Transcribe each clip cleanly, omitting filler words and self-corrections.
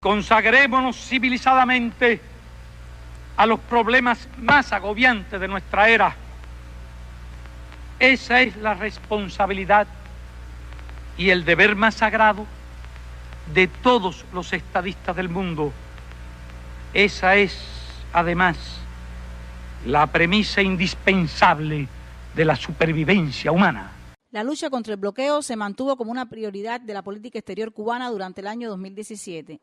Consagrémonos civilizadamente a los problemas más agobiantes de nuestra era. Esa es la responsabilidad y el deber más sagrado de todos los estadistas del mundo. Esa es, además, la premisa indispensable de la supervivencia humana. La lucha contra el bloqueo se mantuvo como una prioridad de la política exterior cubana durante el año 2017.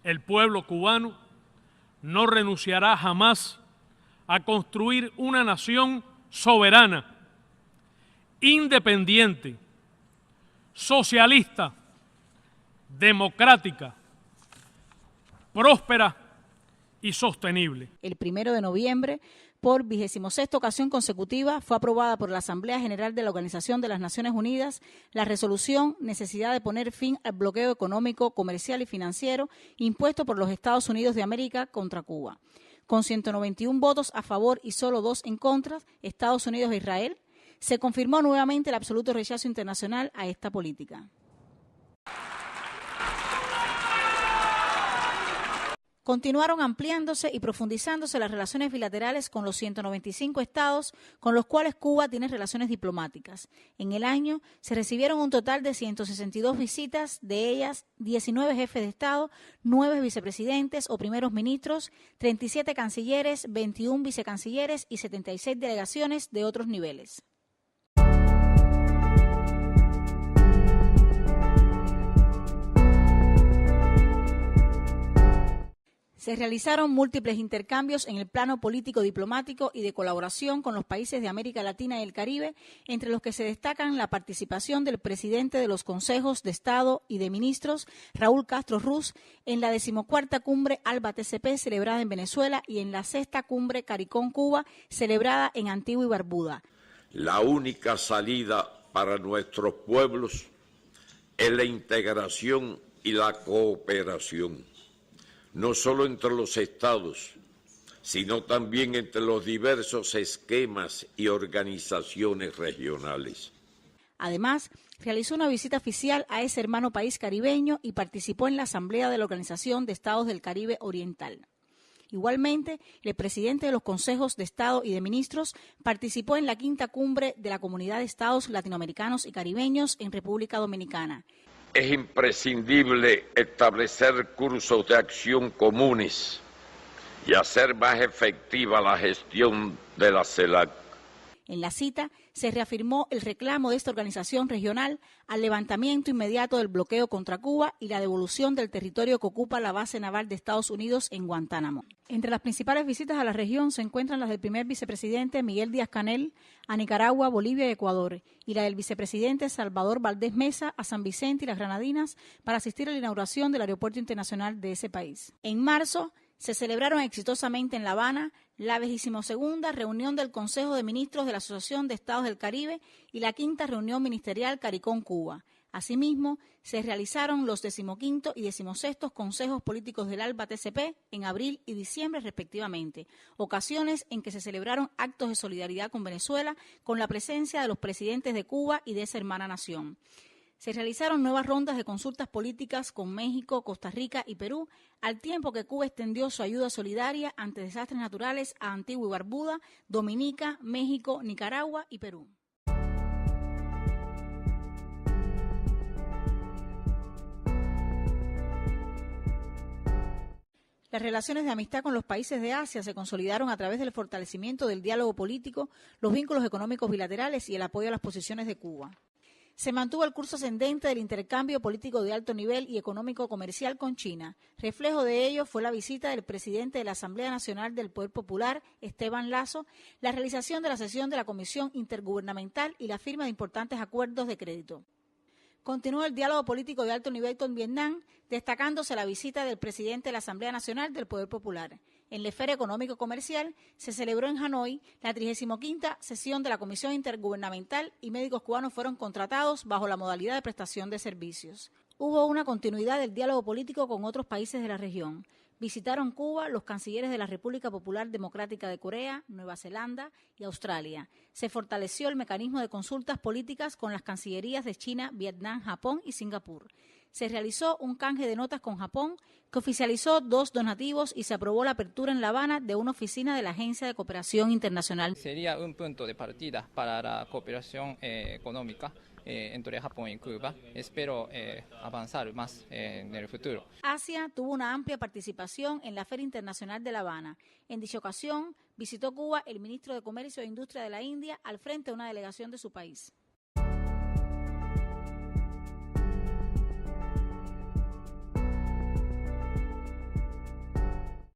El pueblo cubano no renunciará jamás a construir una nación soberana, independiente, socialista, democrática, próspera y sostenible. El 1 de noviembre, por 26ª ocasión consecutiva, fue aprobada por la Asamblea General de la Organización de las Naciones Unidas la resolución necesidad de poner fin al bloqueo económico, comercial y financiero impuesto por los Estados Unidos de América contra Cuba. Con 191 votos a favor y solo 2 en contra, Estados Unidos e Israel, se confirmó nuevamente el absoluto rechazo internacional a esta política. Continuaron ampliándose y profundizándose las relaciones bilaterales con los 195 estados con los cuales Cuba tiene relaciones diplomáticas. En el año se recibieron un total de 162 visitas, de ellas 19 jefes de Estado, 9 vicepresidentes o primeros ministros, 37 cancilleres, 21 vicecancilleres y 76 delegaciones de otros niveles. Se realizaron múltiples intercambios en el plano político, diplomático y de colaboración con los países de América Latina y el Caribe, entre los que se destacan la participación del presidente de los consejos de Estado y de ministros, Raúl Castro Ruz, en la 14ª cumbre ALBA-TCP celebrada en Venezuela y en la 6ª cumbre CARICOM-Cuba celebrada en Antigua y Barbuda. La única salida para nuestros pueblos es la integración y la cooperación, no solo entre los estados, sino también entre los diversos esquemas y organizaciones regionales. Además, realizó una visita oficial a ese hermano país caribeño y participó en la Asamblea de la Organización de Estados del Caribe Oriental. Igualmente, el presidente de los consejos de Estado y de ministros participó en la 5ª cumbre de la Comunidad de Estados Latinoamericanos y Caribeños en República Dominicana. Es imprescindible establecer cursos de acción comunes y hacer más efectiva la gestión de la CELAC. En la cita se reafirmó el reclamo de esta organización regional al levantamiento inmediato del bloqueo contra Cuba y la devolución del territorio que ocupa la base naval de Estados Unidos en Guantánamo. Entre las principales visitas a la región se encuentran las del primer vicepresidente Miguel Díaz-Canel a Nicaragua, Bolivia y Ecuador, y la del vicepresidente Salvador Valdés Mesa a San Vicente y las Granadinas para asistir a la inauguración del aeropuerto internacional de ese país. En marzo se celebraron exitosamente en La Habana la 22ª reunión del Consejo de Ministros de la Asociación de Estados del Caribe y la 5ª reunión ministerial CARICOM-Cuba. Asimismo, se realizaron los 15º y 16º consejos políticos del ALBA-TCP en abril y diciembre respectivamente, ocasiones en que se celebraron actos de solidaridad con Venezuela con la presencia de los presidentes de Cuba y de esa hermana nación. Se realizaron nuevas rondas de consultas políticas con México, Costa Rica y Perú, al tiempo que Cuba extendió su ayuda solidaria ante desastres naturales a Antigua y Barbuda, Dominica, México, Nicaragua y Perú. Las relaciones de amistad con los países de Asia se consolidaron a través del fortalecimiento del diálogo político, los vínculos económicos bilaterales y el apoyo a las posiciones de Cuba. Se mantuvo el curso ascendente del intercambio político de alto nivel y económico-comercial con China. Reflejo de ello fue la visita del presidente de la Asamblea Nacional del Poder Popular, Esteban Lazo, la realización de la sesión de la Comisión Intergubernamental y la firma de importantes acuerdos de crédito. Continuó el diálogo político de alto nivel con Vietnam, destacándose la visita del presidente de la Asamblea Nacional del Poder Popular. En la esfera económico-comercial se celebró en Hanoi la 35ª sesión de la Comisión Intergubernamental y médicos cubanos fueron contratados bajo la modalidad de prestación de servicios. Hubo una continuidad del diálogo político con otros países de la región. Visitaron Cuba los cancilleres de la República Popular Democrática de Corea, Nueva Zelanda y Australia. Se fortaleció el mecanismo de consultas políticas con las cancillerías de China, Vietnam, Japón y Singapur. se realizó un canje de notas con Japón que oficializó 2 donativos y se aprobó la apertura en La Habana de una oficina de la Agencia de Cooperación Internacional. Sería un punto de partida para la cooperación económica entre Japón y Cuba. Espero avanzar más en el futuro. Asia tuvo una amplia participación en la Feria Internacional de La Habana. En dicha ocasión, visitó Cuba el ministro de Comercio e Industria de la India al frente de una delegación de su país.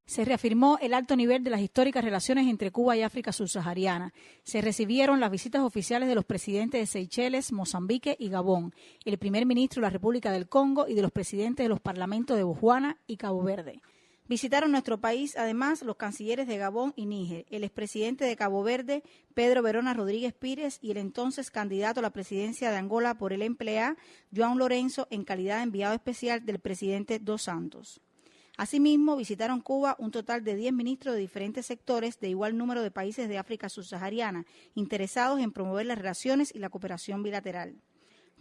Se reafirmó el alto nivel de las históricas relaciones entre Cuba y África subsahariana. Se recibieron las visitas oficiales de los presidentes de Seychelles, Mozambique y Gabón, el primer ministro de la República del Congo y de los presidentes de los parlamentos de Botswana y Cabo Verde. Visitaron nuestro país, además, los cancilleres de Gabón y Níger, el expresidente de Cabo Verde, Pedro Verona Rodríguez Pires, y el entonces candidato a la presidencia de Angola por el MPLA, João Lourenço, en calidad de enviado especial del presidente Dos Santos. Asimismo, visitaron Cuba un total de 10 ministros de diferentes sectores de igual número de países de África subsahariana, interesados en promover las relaciones y la cooperación bilateral.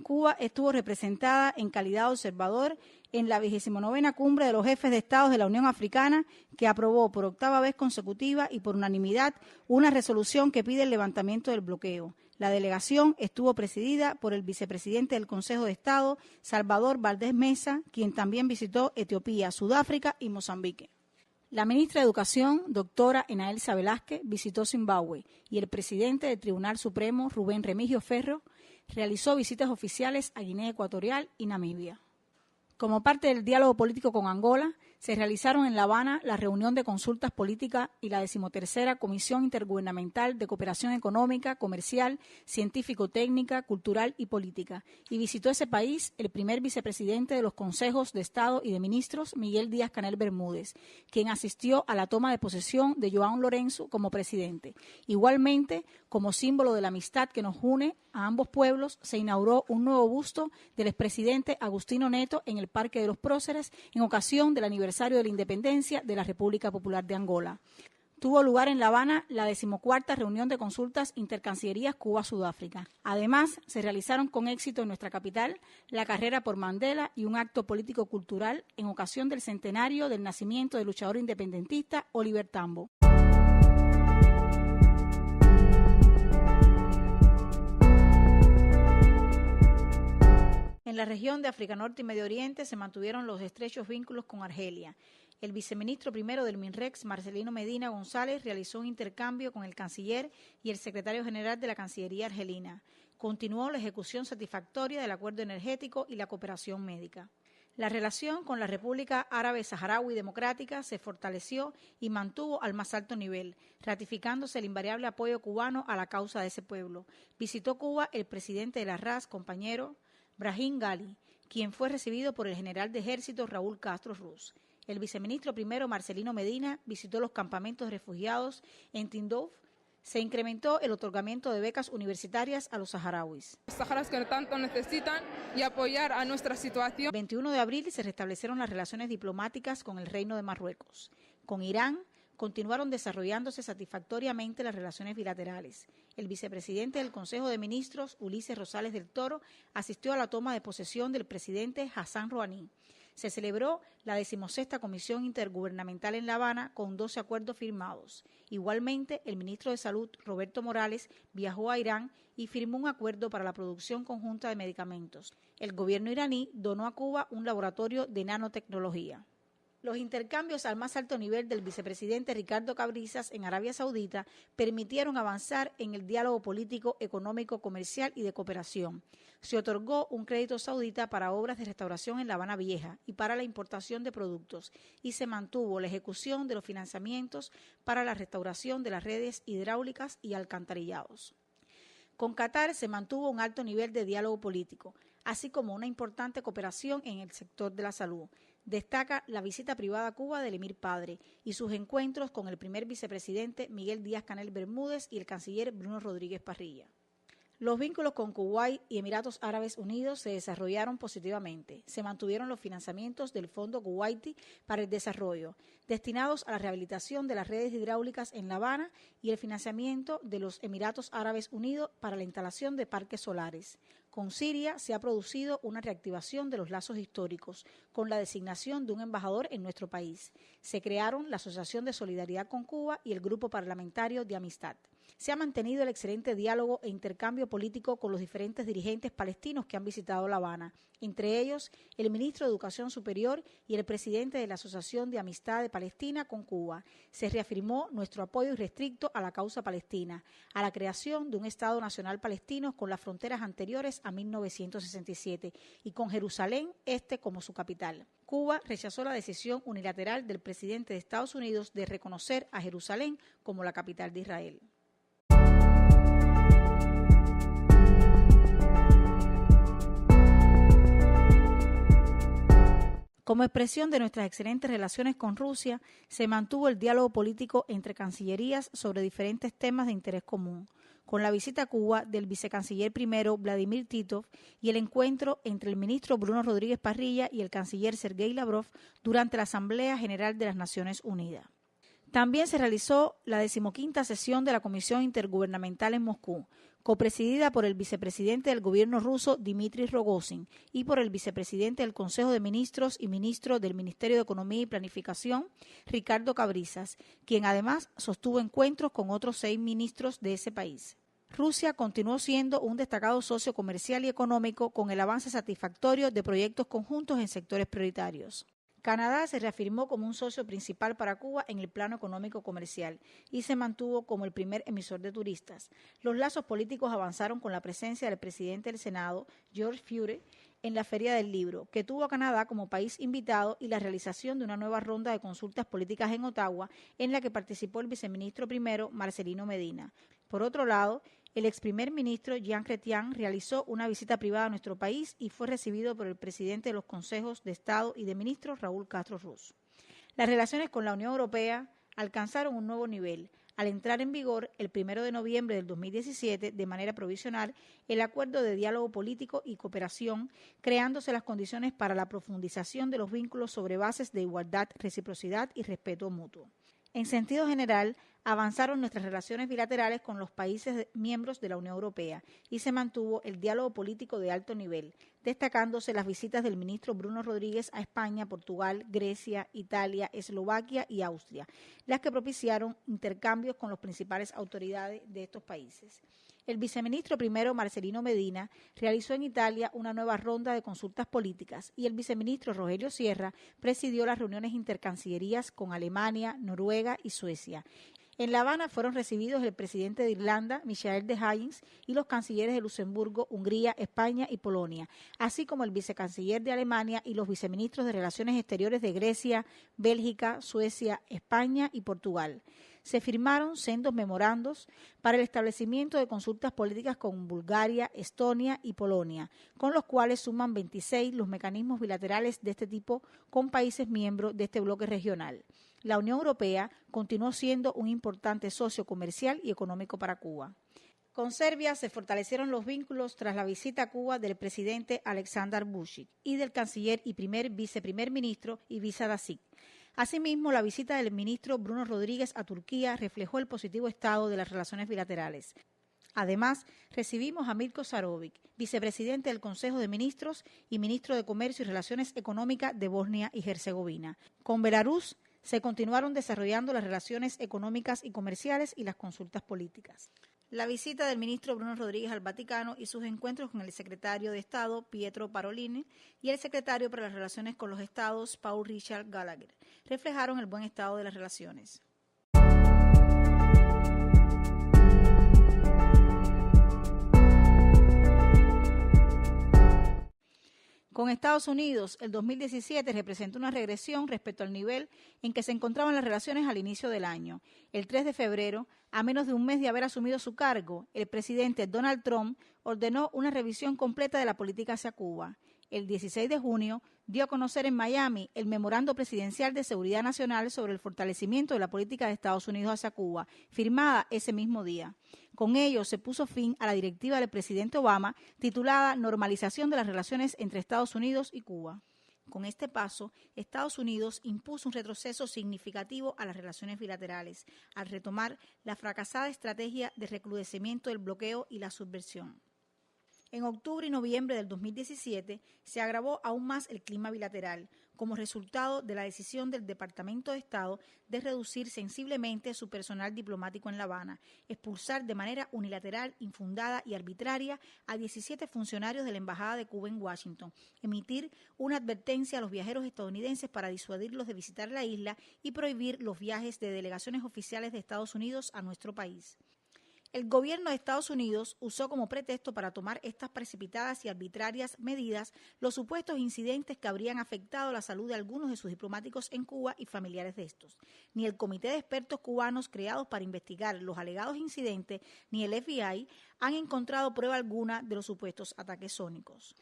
Cuba estuvo representada en calidad de observador en la 29ª Cumbre de los Jefes de Estado de la Unión Africana, que aprobó por 8ª vez consecutiva y por unanimidad una resolución que pide el levantamiento del bloqueo. La delegación estuvo presidida por el vicepresidente del Consejo de Estado, Salvador Valdés Mesa, quien también visitó Etiopía, Sudáfrica y Mozambique. La ministra de Educación, doctora Enaelsa Velázquez, visitó Zimbabue y el presidente del Tribunal Supremo, Rubén Remigio Ferro, realizó visitas oficiales a Guinea Ecuatorial y Namibia. Como parte del diálogo político con Angola, se realizaron en La Habana la reunión de consultas políticas y la 13ª Comisión Intergubernamental de Cooperación Económica, Comercial, Científico-Técnica, Cultural y Política, y visitó ese país el primer vicepresidente de los Consejos de Estado y de Ministros, Miguel Díaz-Canel Bermúdez, quien asistió a la toma de posesión de João Lourenço como presidente. Igualmente, como símbolo de la amistad que nos une a ambos pueblos, se inauguró un nuevo busto del expresidente Agustino Neto en el Parque de los Próceres en ocasión del aniversario de la independencia de la República Popular de Angola. Tuvo lugar en La Habana la 14ª reunión de consultas intercancillerías Cuba-Sudáfrica. Además, se realizaron con éxito en nuestra capital la carrera por Mandela y un acto político-cultural en ocasión del centenario del nacimiento del luchador independentista Oliver Tambo. En la región de África Norte y Medio Oriente se mantuvieron los estrechos vínculos con Argelia. El viceministro primero del MINREX, Marcelino Medina González, realizó un intercambio con el canciller y el secretario general de la Cancillería argelina. Continuó la ejecución satisfactoria del acuerdo energético y la cooperación médica. La relación con la República Árabe Saharaui Democrática se fortaleció y mantuvo al más alto nivel, ratificándose el invariable apoyo cubano a la causa de ese pueblo. Visitó Cuba el presidente de la RAS, compañero Brahim Ghali, quien fue recibido por el general de ejército Raúl Castro Ruz. El viceministro primero Marcelino Medina visitó los campamentos de refugiados en Tindouf. Se incrementó el otorgamiento de becas universitarias a los saharauis. Los saharauis que tanto necesitan y apoyar a nuestra situación. El 21 de abril se restablecieron las relaciones diplomáticas con el Reino de Marruecos. Con Irán continuaron desarrollándose satisfactoriamente las relaciones bilaterales. El vicepresidente del Consejo de Ministros, Ulises Rosales del Toro, asistió a la toma de posesión del presidente Hassan Rouhani. Se celebró la 16ª Comisión Intergubernamental en La Habana con 12 acuerdos firmados. Igualmente, el ministro de Salud, Roberto Morales, viajó a Irán y firmó un acuerdo para la producción conjunta de medicamentos. El gobierno iraní donó a Cuba un laboratorio de nanotecnología. Los intercambios al más alto nivel del vicepresidente Ricardo Cabrizas en Arabia Saudita permitieron avanzar en el diálogo político, económico, comercial y de cooperación. Se otorgó un crédito saudita para obras de restauración en La Habana Vieja y para la importación de productos, y se mantuvo la ejecución de los financiamientos para la restauración de las redes hidráulicas y alcantarillados. Con Qatar se mantuvo un alto nivel de diálogo político, así como una importante cooperación en el sector de la salud. Destaca la visita privada a Cuba del emir padre y sus encuentros con el primer vicepresidente Miguel Díaz-Canel Bermúdez y el canciller Bruno Rodríguez Parrilla. Los vínculos con Kuwait y Emiratos Árabes Unidos se desarrollaron positivamente. Se mantuvieron los financiamientos del Fondo Kuwaití para el Desarrollo, destinados a la rehabilitación de las redes hidráulicas en La Habana, y el financiamiento de los Emiratos Árabes Unidos para la instalación de parques solares. Con Siria se ha producido una reactivación de los lazos históricos, con la designación de un embajador en nuestro país. Se crearon la Asociación de Solidaridad con Cuba y el Grupo Parlamentario de Amistad. Se ha mantenido el excelente diálogo e intercambio político con los diferentes dirigentes palestinos que han visitado La Habana, entre ellos el ministro de Educación Superior y el presidente de la Asociación de Amistad de Palestina con Cuba. Se reafirmó nuestro apoyo irrestricto a la causa palestina, a la creación de un Estado nacional palestino con las fronteras anteriores a 1967 y con Jerusalén Este como su capital. Cuba rechazó la decisión unilateral del presidente de Estados Unidos de reconocer a Jerusalén como la capital de Israel. Como expresión de nuestras excelentes relaciones con Rusia, se mantuvo el diálogo político entre cancillerías sobre diferentes temas de interés común, con la visita a Cuba del vicecanciller primero Vladimir Titov y el encuentro entre el ministro Bruno Rodríguez Parrilla y el canciller Sergei Lavrov durante la Asamblea General de las Naciones Unidas. También se realizó la 15ª sesión de la Comisión Intergubernamental en Moscú, copresidida por el vicepresidente del gobierno ruso Dmitry Rogozin y por el vicepresidente del Consejo de Ministros y ministro del Ministerio de Economía y Planificación, Ricardo Cabrizas, quien además sostuvo encuentros con otros 6 ministros de ese país. Rusia continuó siendo un destacado socio comercial y económico con el avance satisfactorio de proyectos conjuntos en sectores prioritarios. Canadá se reafirmó como un socio principal para Cuba en el plano económico-comercial y se mantuvo como el primer emisor de turistas. Los lazos políticos avanzaron con la presencia del presidente del Senado, George Furey, en la Feria del Libro, que tuvo a Canadá como país invitado, y la realización de una nueva ronda de consultas políticas en Ottawa, en la que participó el viceministro primero, Marcelino Medina. Por otro lado, el ex primer ministro Jean Chrétien realizó una visita privada a nuestro país y fue recibido por el presidente de los consejos de Estado y de ministros, Raúl Castro Ruz. Las relaciones con la Unión Europea alcanzaron un nuevo nivel al entrar en vigor el 1 de noviembre del 2017, de manera provisional, el Acuerdo de Diálogo Político y Cooperación, creándose las condiciones para la profundización de los vínculos sobre bases de igualdad, reciprocidad y respeto mutuo. En sentido general, avanzaron nuestras relaciones bilaterales con los países miembros de la Unión Europea y se mantuvo el diálogo político de alto nivel, destacándose las visitas del ministro Bruno Rodríguez a España, Portugal, Grecia, Italia, Eslovaquia y Austria, las que propiciaron intercambios con las principales autoridades de estos países. El viceministro primero, Marcelino Medina, realizó en Italia una nueva ronda de consultas políticas y el viceministro Rogelio Sierra presidió las reuniones intercancillerías con Alemania, Noruega y Suecia. En La Habana fueron recibidos el presidente de Irlanda, Michael de Haynes, y los cancilleres de Luxemburgo, Hungría, España y Polonia, así como el vicecanciller de Alemania y los viceministros de Relaciones Exteriores de Grecia, Bélgica, Suecia, España y Portugal. Se firmaron sendos memorandos para el establecimiento de consultas políticas con Bulgaria, Estonia y Polonia, con los cuales suman 26 los mecanismos bilaterales de este tipo con países miembros de este bloque regional. La Unión Europea continuó siendo un importante socio comercial y económico para Cuba. Con Serbia se fortalecieron los vínculos tras la visita a Cuba del presidente Aleksandar Vučić y del canciller y viceprimer ministro Ivica Dačić. Asimismo, la visita del ministro Bruno Rodríguez a Turquía reflejó el positivo estado de las relaciones bilaterales. Además, recibimos a Mirko Šarović, vicepresidente del Consejo de Ministros y ministro de Comercio y Relaciones Económicas de Bosnia y Herzegovina. Con Belarus se continuaron desarrollando las relaciones económicas y comerciales y las consultas políticas. La visita del ministro Bruno Rodríguez al Vaticano y sus encuentros con el secretario de Estado, Pietro Parolin, y el secretario para las Relaciones con los Estados, Paul Richard Gallagher, reflejaron el buen estado de las relaciones. Con Estados Unidos, el 2017 representó una regresión respecto al nivel en que se encontraban las relaciones al inicio del año. El 3 de febrero, a menos de un mes de haber asumido su cargo, el presidente Donald Trump ordenó una revisión completa de la política hacia Cuba. El 16 de junio, dio a conocer en Miami el Memorando Presidencial de Seguridad Nacional sobre el fortalecimiento de la política de Estados Unidos hacia Cuba, firmada ese mismo día. Con ello se puso fin a la directiva del presidente Obama titulada Normalización de las relaciones entre Estados Unidos y Cuba. Con este paso, Estados Unidos impuso un retroceso significativo a las relaciones bilaterales, al retomar la fracasada estrategia de recrudecimiento del bloqueo y la subversión. En octubre y noviembre del 2017 se agravó aún más el clima bilateral, como resultado de la decisión del Departamento de Estado de reducir sensiblemente su personal diplomático en La Habana, expulsar de manera unilateral, infundada y arbitraria a 17 funcionarios de la Embajada de Cuba en Washington, emitir una advertencia a los viajeros estadounidenses para disuadirlos de visitar la isla y prohibir los viajes de delegaciones oficiales de Estados Unidos a nuestro país. El gobierno de Estados Unidos usó como pretexto para tomar estas precipitadas y arbitrarias medidas los supuestos incidentes que habrían afectado la salud de algunos de sus diplomáticos en Cuba y familiares de estos. Ni el comité de expertos cubanos creados para investigar los alegados incidentes ni el FBI han encontrado prueba alguna de los supuestos ataques sónicos.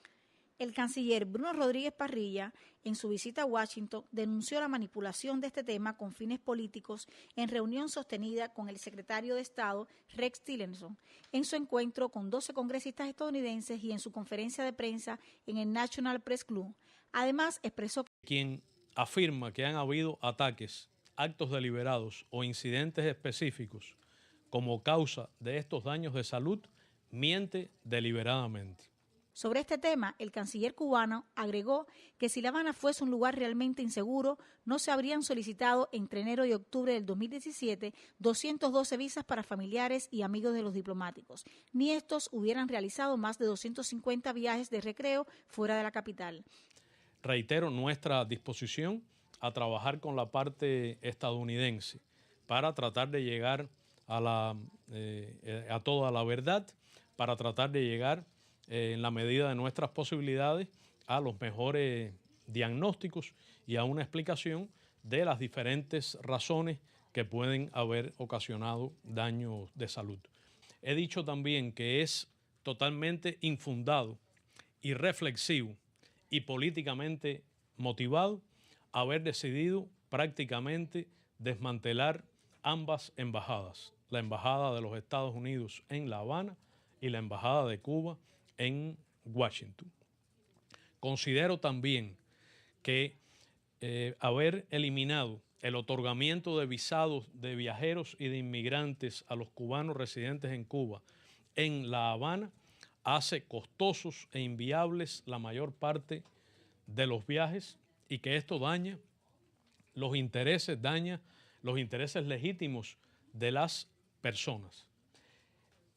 El canciller Bruno Rodríguez Parrilla, en su visita a Washington, denunció la manipulación de este tema con fines políticos en reunión sostenida con el secretario de Estado, Rex Tillerson, en su encuentro con 12 congresistas estadounidenses y en su conferencia de prensa en el National Press Club. Además, expresó que quien afirma que han habido ataques, actos deliberados o incidentes específicos como causa de estos daños de salud, miente deliberadamente. Sobre este tema, el canciller cubano agregó que si La Habana fuese un lugar realmente inseguro, no se habrían solicitado entre enero y octubre del 2017 212 visas para familiares y amigos de los diplomáticos, ni estos hubieran realizado más de 250 viajes de recreo fuera de la capital. Reitero nuestra disposición a trabajar con la parte estadounidense para tratar de llegar a toda la verdad, para tratar de llegar en la medida de nuestras posibilidades a los mejores diagnósticos y a una explicación de las diferentes razones que pueden haber ocasionado daños de salud. He dicho también que es totalmente infundado, irreflexivo y políticamente motivado haber decidido prácticamente desmantelar ambas embajadas, la Embajada de los Estados Unidos en La Habana y la Embajada de Cuba en Washington. Considero también que haber eliminado el otorgamiento de visados de viajeros y de inmigrantes a los cubanos residentes en Cuba en La Habana hace costosos e inviables la mayor parte de los viajes y que esto daña los intereses legítimos de las personas.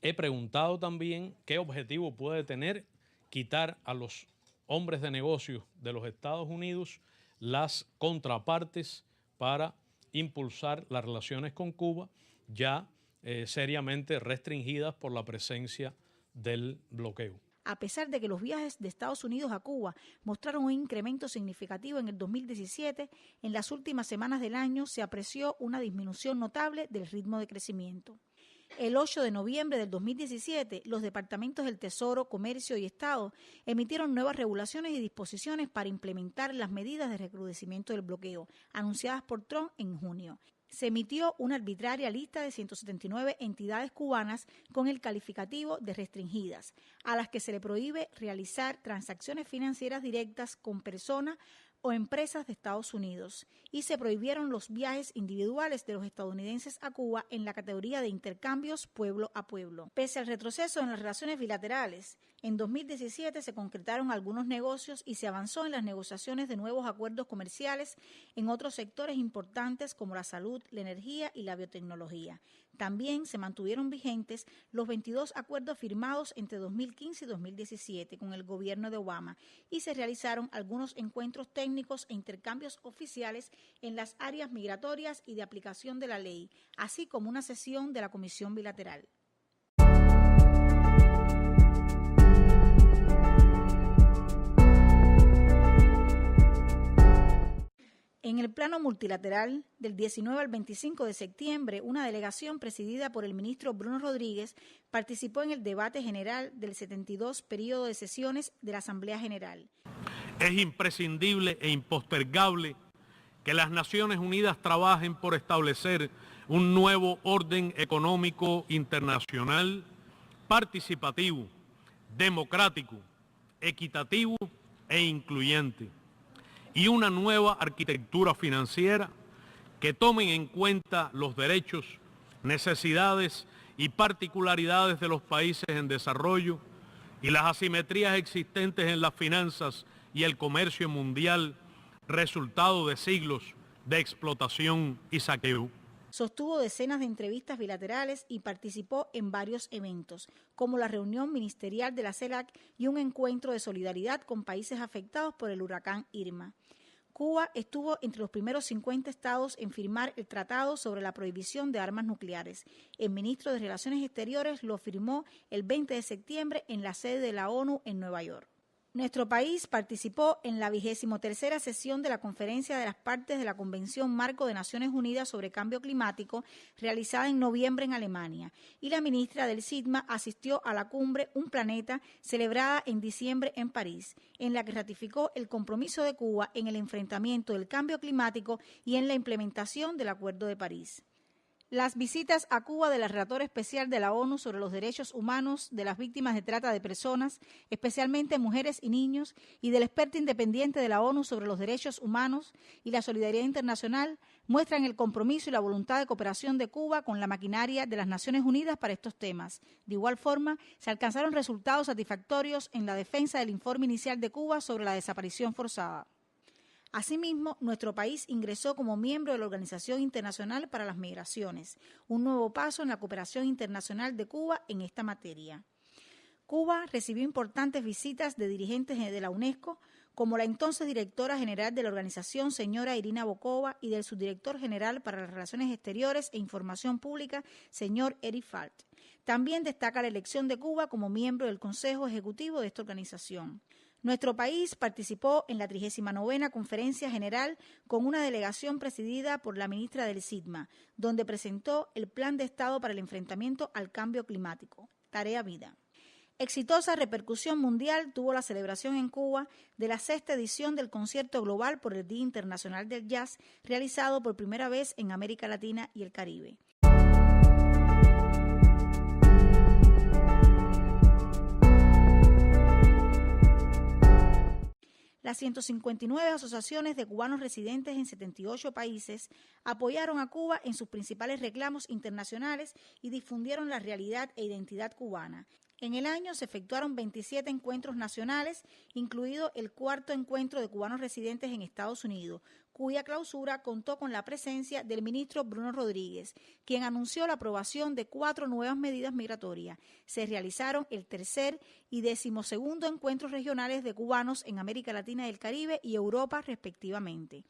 He preguntado también qué objetivo puede tener quitar a los hombres de negocios de los Estados Unidos las contrapartes para impulsar las relaciones con Cuba, ya seriamente restringidas por la presencia del bloqueo. A pesar de que los viajes de Estados Unidos a Cuba mostraron un incremento significativo en el 2017, en las últimas semanas del año se apreció una disminución notable del ritmo de crecimiento. El 8 de noviembre del 2017, los departamentos del Tesoro, Comercio y Estado emitieron nuevas regulaciones y disposiciones para implementar las medidas de recrudecimiento del bloqueo, anunciadas por Trump en junio. Se emitió una arbitraria lista de 179 entidades cubanas con el calificativo de restringidas, a las que se le prohíbe realizar transacciones financieras directas con personas o empresas de Estados Unidos, y se prohibieron los viajes individuales de los estadounidenses a Cuba en la categoría de intercambios pueblo a pueblo. Pese al retroceso en las relaciones bilaterales, en 2017 se concretaron algunos negocios y se avanzó en las negociaciones de nuevos acuerdos comerciales en otros sectores importantes como la salud, la energía y la biotecnología. También se mantuvieron vigentes los 22 acuerdos firmados entre 2015 y 2017 con el gobierno de Obama y se realizaron algunos encuentros técnicos e intercambios oficiales en las áreas migratorias y de aplicación de la ley, así como una sesión de la Comisión Bilateral. En el plano multilateral, del 19 al 25 de septiembre, una delegación presidida por el ministro Bruno Rodríguez participó en el debate general del 72 periodo de sesiones de la Asamblea General. Es imprescindible e impostergable que las Naciones Unidas trabajen por establecer un nuevo orden económico internacional participativo, democrático, equitativo e incluyente, y una nueva arquitectura financiera que tomen en cuenta los derechos, necesidades y particularidades de los países en desarrollo y las asimetrías existentes en las finanzas y el comercio mundial, resultado de siglos de explotación y saqueo. Sostuvo decenas de entrevistas bilaterales y participó en varios eventos, como la reunión ministerial de la CELAC y un encuentro de solidaridad con países afectados por el huracán Irma. Cuba estuvo entre los primeros 50 estados en firmar el Tratado sobre la Prohibición de Armas Nucleares. El ministro de Relaciones Exteriores lo firmó el 20 de septiembre en la sede de la ONU en Nueva York. Nuestro país participó en la 23ª sesión de la Conferencia de las Partes de la Convención Marco de Naciones Unidas sobre Cambio Climático, realizada en noviembre en Alemania, y la ministra del SIGMA asistió a la cumbre Un Planeta, celebrada en diciembre en París, en la que ratificó el compromiso de Cuba en el enfrentamiento del cambio climático y en la implementación del Acuerdo de París. Las visitas a Cuba de la relatora especial de la ONU sobre los derechos humanos de las víctimas de trata de personas, especialmente mujeres y niños, y del experto independiente de la ONU sobre los derechos humanos y la solidaridad internacional, muestran el compromiso y la voluntad de cooperación de Cuba con la maquinaria de las Naciones Unidas para estos temas. De igual forma, se alcanzaron resultados satisfactorios en la defensa del informe inicial de Cuba sobre la desaparición forzada. Asimismo, nuestro país ingresó como miembro de la Organización Internacional para las Migraciones, un nuevo paso en la cooperación internacional de Cuba en esta materia. Cuba recibió importantes visitas de dirigentes de la UNESCO, como la entonces directora general de la organización, señora Irina Bokova, y del subdirector general para las Relaciones Exteriores e Información Pública, señor Eric Falt. También destaca la elección de Cuba como miembro del Consejo Ejecutivo de esta organización. Nuestro país participó en la 39ª Conferencia General con una delegación presidida por la ministra del SIGMA, donde presentó el Plan de Estado para el Enfrentamiento al Cambio Climático, Tarea Vida. Exitosa repercusión mundial tuvo la celebración en Cuba de la 6ª edición del Concierto Global por el Día Internacional del Jazz, realizado por primera vez en América Latina y el Caribe. Las 159 asociaciones de cubanos residentes en 78 países apoyaron a Cuba en sus principales reclamos internacionales y difundieron la realidad e identidad cubana. En el año se efectuaron 27 encuentros nacionales, incluido el 4º encuentro de cubanos residentes en Estados Unidos, cuya clausura contó con la presencia del ministro Bruno Rodríguez, quien anunció la aprobación de 4 nuevas medidas migratorias. Se realizaron el 3er y 12º encuentros regionales de cubanos en América Latina y el Caribe y Europa, respectivamente.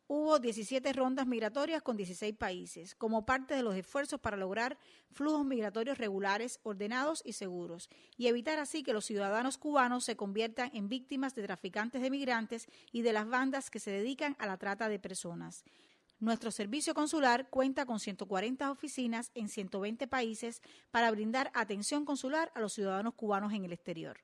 Hubo 17 rondas migratorias con 16 países, como parte de los esfuerzos para lograr flujos migratorios regulares, ordenados y seguros, y evitar así que los ciudadanos cubanos se conviertan en víctimas de traficantes de migrantes y de las bandas que se dedican a la trata de personas. Nuestro servicio consular cuenta con 140 oficinas en 120 países para brindar atención consular a los ciudadanos cubanos en el exterior.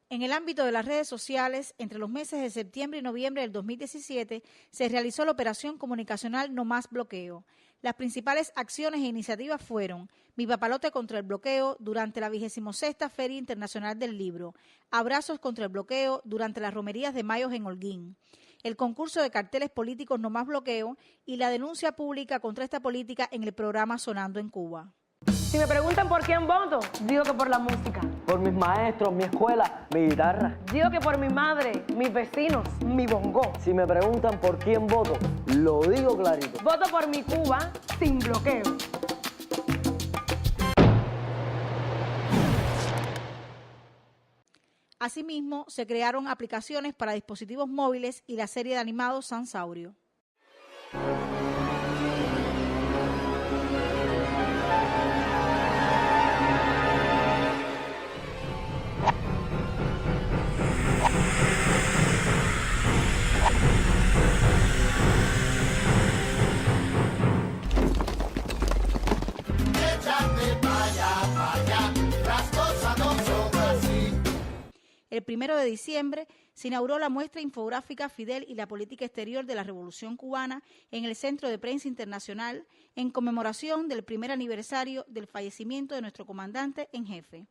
En el ámbito de las redes sociales, entre los meses de septiembre y noviembre del 2017, se realizó la operación comunicacional No Más Bloqueo. Las principales acciones e iniciativas fueron Mi Papalote contra el bloqueo durante la 26ª Feria Internacional del Libro, Abrazos contra el bloqueo durante las romerías de Mayos en Holguín, el concurso de carteles políticos No Más Bloqueo y la denuncia pública contra esta política en el programa Sonando en Cuba. Si me preguntan por quién voto, digo que por la música. Por mis maestros, mi escuela, mi guitarra. Digo que por mi madre, mis vecinos, mi bongo. Si me preguntan por quién voto, lo digo clarito. Voto por mi Cuba sin bloqueo. Asimismo, se crearon aplicaciones para dispositivos móviles y la serie de animados Sansaurio. el 1 de diciembre se inauguró la muestra infográfica Fidel y la política exterior de la Revolución Cubana en el Centro de Prensa Internacional en conmemoración del primer aniversario del fallecimiento de nuestro comandante en jefe.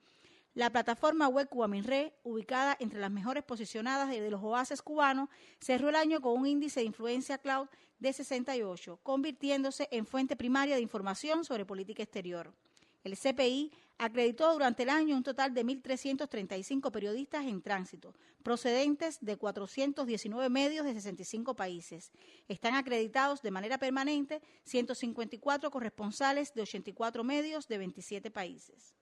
La plataforma web Cubaminre, ubicada entre las mejores posicionadas de los oasis cubanos, cerró el año con un índice de influencia cloud de 68, convirtiéndose en fuente primaria de información sobre política exterior. El CPI acreditó durante el año un total de 1.335 periodistas en tránsito, procedentes de 419 medios de 65 países. Están acreditados de manera permanente 154 corresponsales de 84 medios de 27 países.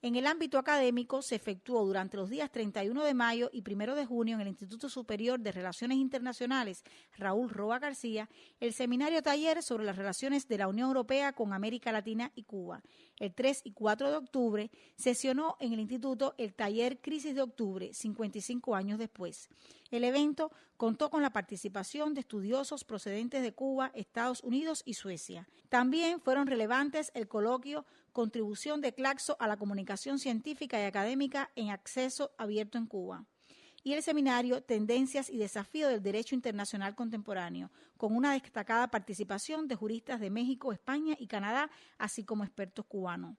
En el ámbito académico, se efectuó durante los días 31 de mayo y 1 de junio en el Instituto Superior de Relaciones Internacionales Raúl Roa García el seminario taller sobre las relaciones de la Unión Europea con América Latina y Cuba. El 3 y 4 de octubre sesionó en el instituto el taller Crisis de Octubre, 55 años después. El evento contó con la participación de estudiosos procedentes de Cuba, Estados Unidos y Suecia. También fueron relevantes el coloquio Contribución de Claxo a la comunicación científica y académica en acceso abierto en Cuba y el seminario Tendencias y Desafíos del Derecho Internacional Contemporáneo, con una destacada participación de juristas de México, España y Canadá, así como expertos cubanos.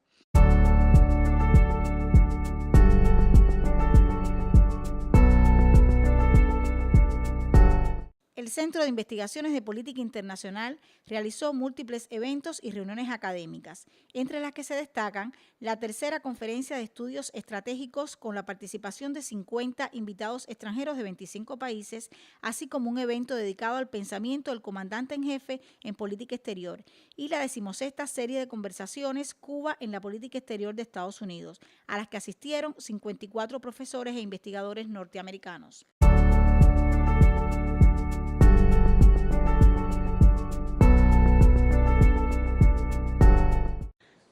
El Centro de Investigaciones de Política Internacional realizó múltiples eventos y reuniones académicas, entre las que se destacan la tercera conferencia de estudios estratégicos con la participación de 50 invitados extranjeros de 25 países, así como un evento dedicado al pensamiento del comandante en jefe en política exterior, y la 16ª serie de conversaciones Cuba en la política exterior de Estados Unidos, a las que asistieron 54 profesores e investigadores norteamericanos.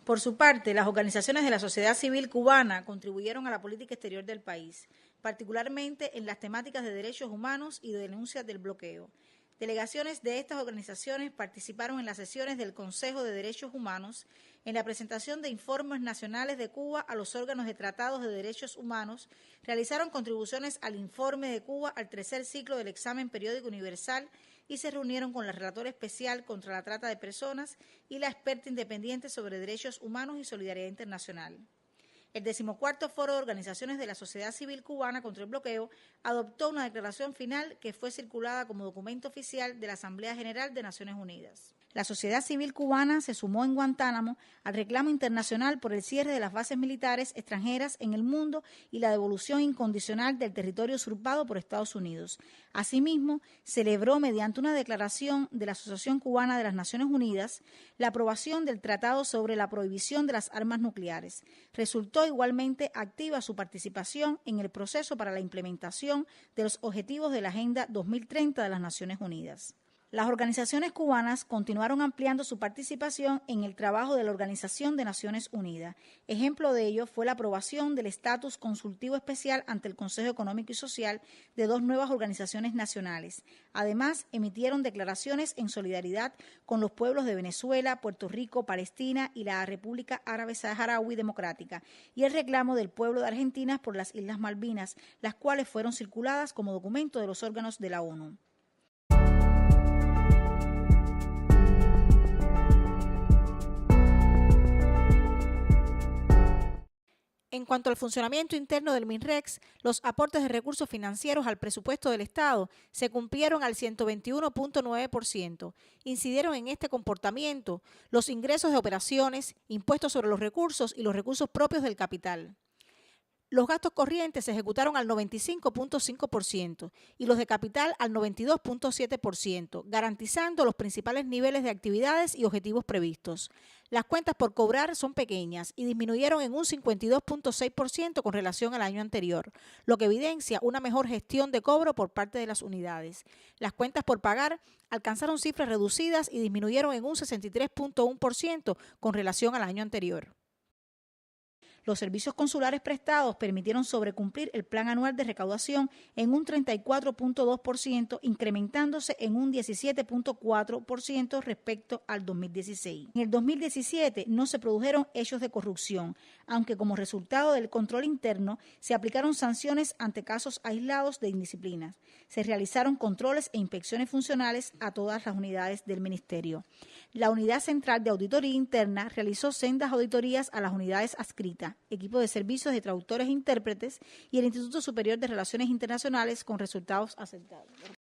Por su parte, las organizaciones de la sociedad civil cubana contribuyeron a la política exterior del país, particularmente en las temáticas de derechos humanos y de denuncia del bloqueo. Delegaciones de estas organizaciones participaron en las sesiones del Consejo de Derechos Humanos, en la presentación de informes nacionales de Cuba a los órganos de tratados de derechos humanos, realizaron contribuciones al informe de Cuba al tercer ciclo del examen periódico universal y se reunieron con la relatora especial contra la trata de personas y la experta independiente sobre derechos humanos y solidaridad internacional. El 14º Foro de Organizaciones de la Sociedad Civil Cubana contra el Bloqueo adoptó una declaración final que fue circulada como documento oficial de la Asamblea General de Naciones Unidas. La sociedad civil cubana se sumó en Guantánamo al reclamo internacional por el cierre de las bases militares extranjeras en el mundo y la devolución incondicional del territorio usurpado por Estados Unidos. Asimismo, celebró mediante una declaración de la Asociación Cubana de las Naciones Unidas la aprobación del Tratado sobre la Prohibición de las Armas Nucleares. Resultó igualmente activa su participación en el proceso para la implementación de los objetivos de la Agenda 2030 de las Naciones Unidas. Las organizaciones cubanas continuaron ampliando su participación en el trabajo de la Organización de Naciones Unidas. Ejemplo de ello fue la aprobación del estatus consultivo especial ante el Consejo Económico y Social de 2 nuevas organizaciones nacionales. Además, emitieron declaraciones en solidaridad con los pueblos de Venezuela, Puerto Rico, Palestina y la República Árabe Saharaui Democrática, y el reclamo del pueblo de Argentina por las Islas Malvinas, las cuales fueron circuladas como documento de los órganos de la ONU. En cuanto al funcionamiento interno del MINREX, los aportes de recursos financieros al presupuesto del Estado se cumplieron al 121.9%. Incidieron en este comportamiento los ingresos de operaciones, impuestos sobre los recursos y los recursos propios del capital. Los gastos corrientes se ejecutaron al 95.5% y los de capital al 92.7%, garantizando los principales niveles de actividades y objetivos previstos. Las cuentas por cobrar son pequeñas y disminuyeron en un 52.6% con relación al año anterior, lo que evidencia una mejor gestión de cobro por parte de las unidades. Las cuentas por pagar alcanzaron cifras reducidas y disminuyeron en un 63.1% con relación al año anterior. Los servicios consulares prestados permitieron sobrecumplir el plan anual de recaudación en un 34.2%, incrementándose en un 17.4% respecto al 2016. En el 2017 no se produjeron hechos de corrupción, aunque como resultado del control interno se aplicaron sanciones ante casos aislados de indisciplinas. Se realizaron controles e inspecciones funcionales a todas las unidades del Ministerio. La Unidad Central de Auditoría Interna realizó sendas auditorías a las unidades adscritas, equipo de servicios de traductores e intérpretes y el Instituto Superior de Relaciones Internacionales con resultados aceptables.